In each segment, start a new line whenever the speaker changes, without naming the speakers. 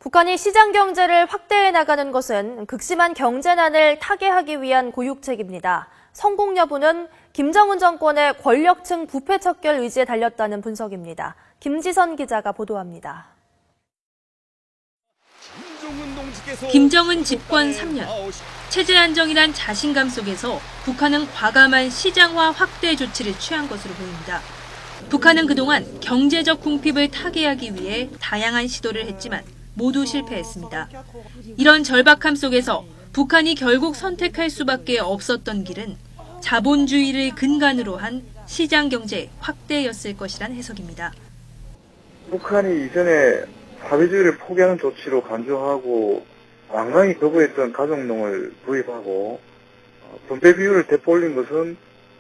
북한이 시장 경제를 확대해 나가는 것은 극심한 경제난을 타개하기 위한 고육책입니다. 성공 여부는 김정은 정권의 권력층 부패 척결 의지에 달렸다는 분석입니다. 김지선 기자가 보도합니다.
김정은 집권 3년, 체제 안정이란 자신감 속에서 북한은 과감한 시장화 확대 조치를 취한 것으로 보입니다. 북한은 그동안 경제적 궁핍을 타개하기 위해 다양한 시도를 했지만 모두 실패했습니다. 이런 절박함 속에서 북한이 결국 선택할 수밖에 없었던 길은 자본주의를 근간으로 한 시장 경제 확대였을 것이란 해석입니다.
북한이 이전에 사회주의를 포기하는 조치로 간주하고 완강히 거부했던 가정농을 도입하고 분배 비율을 되돌린 것은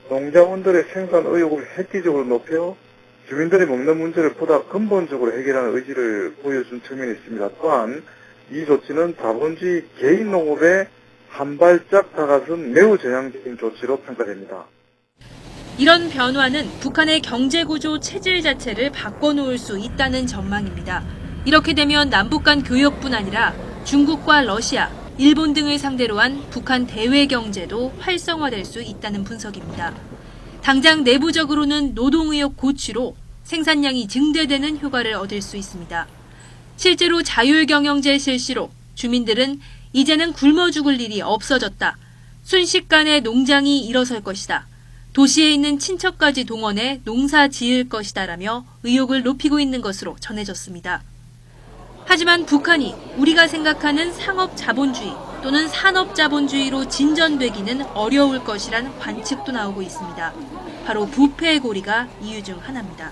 농장원들의 생산 의욕을 획기적으로 높여 주민들이 먹는 문제를 보다 근본적으로 해결하는 의지를 보여준 측면이 있습니다. 또한 이 조치는 자본주의 개인 농업에 한 발짝 다가선 매우 전향적인 조치로 평가됩니다.
이런 변화는 북한의 경제구조 체질 자체를 바꿔놓을 수 있다는 전망입니다. 이렇게 되면 남북 간 교역뿐 아니라 중국과 러시아, 일본 등을 상대로 한 북한 대외 경제도 활성화될 수 있다는 분석입니다. 당장 내부적으로는 노동의욕 고취로 생산량이 증대되는 효과를 얻을 수 있습니다. 실제로 자율경영제 실시로 주민들은 이제는 굶어 죽을 일이 없어졌다. 순식간에 농장이 일어설 것이다. 도시에 있는 친척까지 동원해 농사 지을 것이다라며 의욕을 높이고 있는 것으로 전해졌습니다. 하지만 북한이 우리가 생각하는 상업 자본주의 또는 산업 자본주의로 진전되기는 어려울 것이란 관측도 나오고 있습니다. 바로 부패의 고리가 이유 중 하나입니다.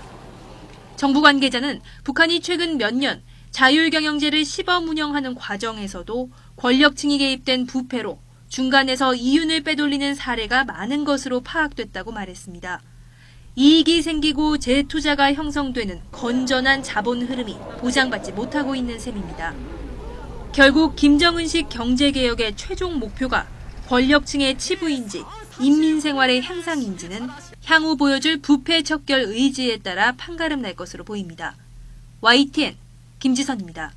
정부 관계자는 북한이 최근 몇 년 자율경영제를 시범 운영하는 과정에서도 권력층이 개입된 부패로 중간에서 이윤을 빼돌리는 사례가 많은 것으로 파악됐다고 말했습니다. 이익이 생기고 재투자가 형성되는 건전한 자본 흐름이 보장받지 못하고 있는 셈입니다. 결국 김정은식 경제개혁의 최종 목표가 권력층의 치부인지 인민 생활의 향상인지는 향후 보여줄 부패 척결 의지에 따라 판가름 날 것으로 보입니다. YTN 김지선입니다.